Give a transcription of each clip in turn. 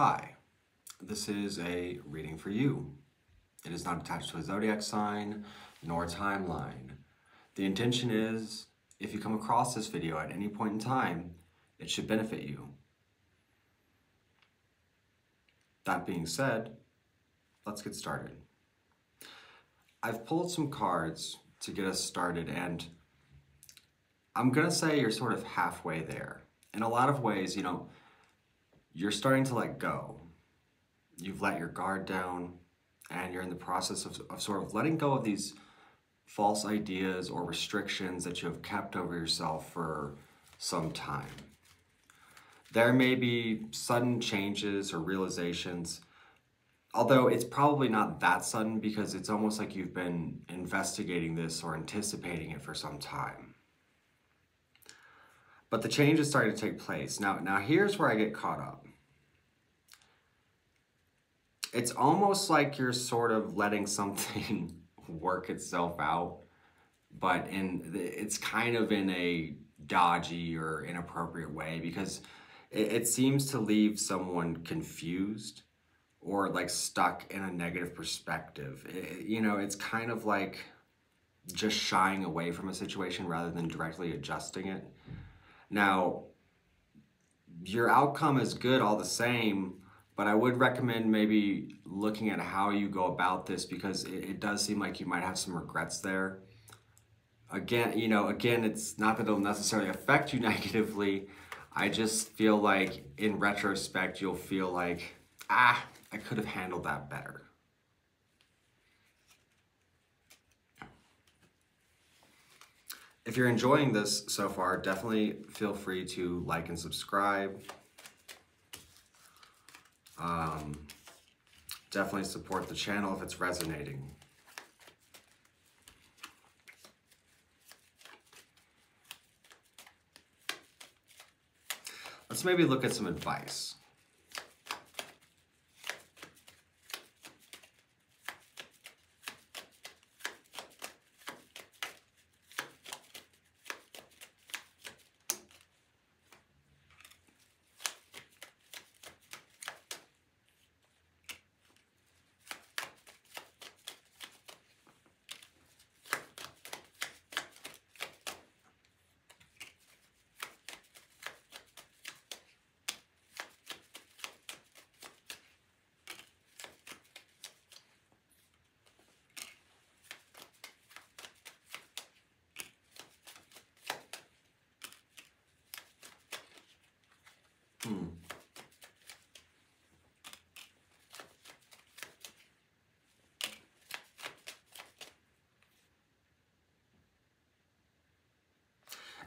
Hi, this is a reading for you. It is not attached to a zodiac sign nor a timeline. The intention is, if you come across this video at any point in time, it should benefit you. That being said, let's get started. I've pulled some cards to get us started, and I'm gonna say you're sort of halfway there. In a lot of ways, you're starting to let go. You've let your guard down, and you're in the process of sort of letting go of these false ideas or restrictions that you have kept over yourself for some time. There may be sudden changes or realizations, although it's probably not that sudden because it's almost like you've been investigating this or anticipating it for some time. But the change is starting to take place. Now here's where I get caught up. It's almost like you're sort of letting something work itself out, but it's kind of in a dodgy or inappropriate way because it seems to leave someone confused or like stuck in a negative perspective. It's kind of like just shying away from a situation rather than directly adjusting it. Now, your outcome is good all the same, but I would recommend maybe looking at how you go about this because it does seem like you might have some regrets there. Again, it's not that it'll necessarily affect you negatively. I just feel like in retrospect, you'll feel like, I could have handled that better. If you're enjoying this so far, definitely feel free to like and subscribe. Definitely support the channel if it's resonating. Let's maybe look at some advice.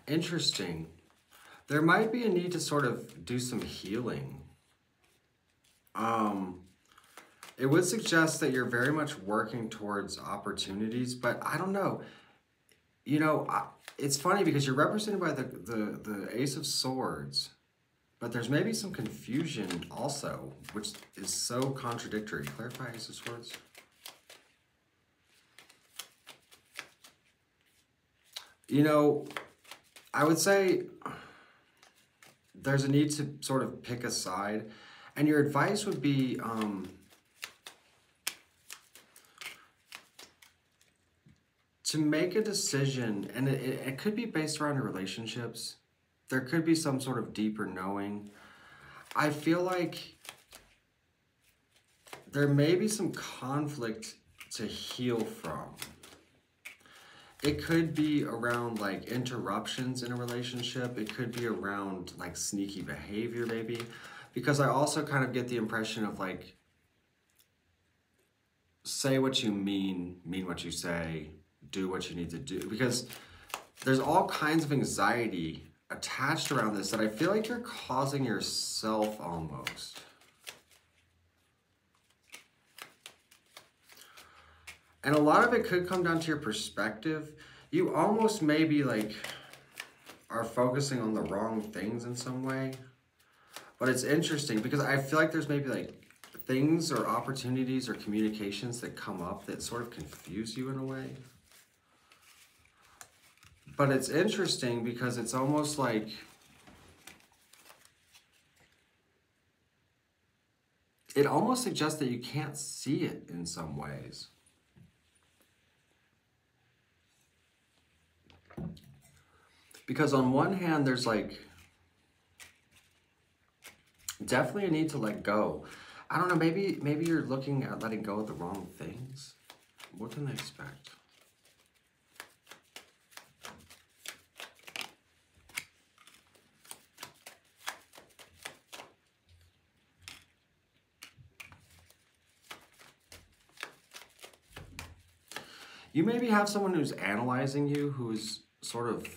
Interesting. There might be a need to sort of do some healing. It would suggest that you're very much working towards opportunities, but I don't know. It's funny because you're represented by the Ace of Swords, but there's maybe some confusion also, which is so contradictory. Clarify Ace of Swords. I would say there's a need to sort of pick a side, and your advice would be to make a decision, and it could be based around your relationships. There could be some sort of deeper knowing. I feel like there may be some conflict to heal from. It could be around like interruptions in a relationship. It could be around like sneaky behavior maybe. Because I also kind of get the impression of like, say what you mean what you say, do what you need to do. Because there's all kinds of anxiety attached around this that I feel like you're causing yourself almost. And a lot of it could come down to your perspective. You almost maybe like are focusing on the wrong things in some way. But it's interesting because I feel like there's maybe like things or opportunities or communications that come up that sort of confuse you in a way. But it's interesting because it's almost like it almost suggests that you can't see it in some ways. Because on one hand, there's like definitely a need to let go. I don't know, maybe you're looking at letting go of the wrong things. What can they expect? You maybe have someone who's analyzing you, who's sort of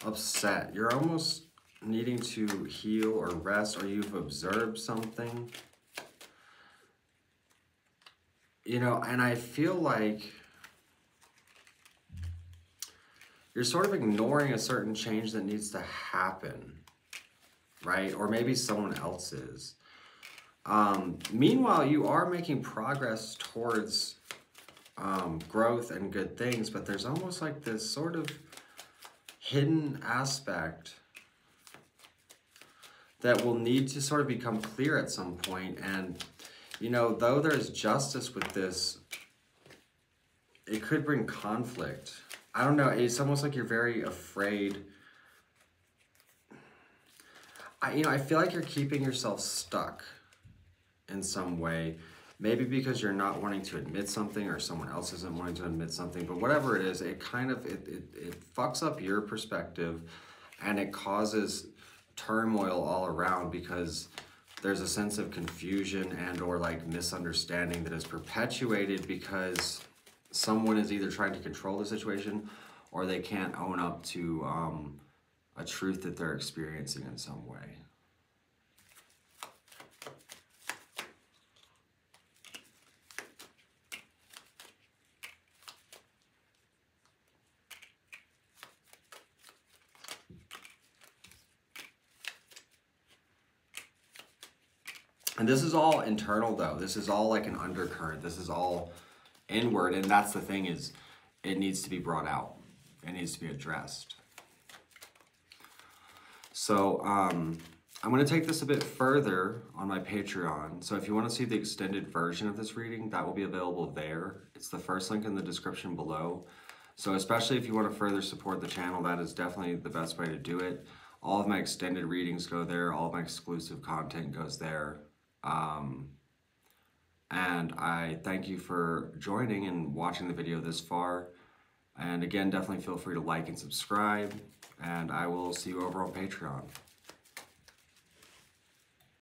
upset. You're almost needing to heal or rest, or you've observed something. You know, and I feel like you're sort of ignoring a certain change that needs to happen, right? Or maybe someone else is. Meanwhile, you are making progress towards growth and good things, but there's almost like this sort of hidden aspect that will need to sort of become clear at some point. And, you know, though there's justice with this, it could bring conflict. I don't know, it's almost like you're very afraid. I feel like you're keeping yourself stuck in some way. Maybe because you're not wanting to admit something, or someone else isn't wanting to admit something, but whatever it is, it kind of, it fucks up your perspective, and it causes turmoil all around, because there's a sense of confusion and or like misunderstanding that is perpetuated because someone is either trying to control the situation, or they can't own up to a truth that they're experiencing in some way. And this is all internal though. This is all like an undercurrent. This is all inward. And that's the thing, is it needs to be brought out. It needs to be addressed. So I'm going to take this a bit further on my Patreon. So if you want to see the extended version of this reading, that will be available there. It's the first link in the description below. So especially if you want to further support the channel, that is definitely the best way to do it. All of my extended readings go there. All of my exclusive content goes there. And I thank you for joining and watching the video this far. And again, definitely feel free to like and subscribe, and I will see you over on Patreon.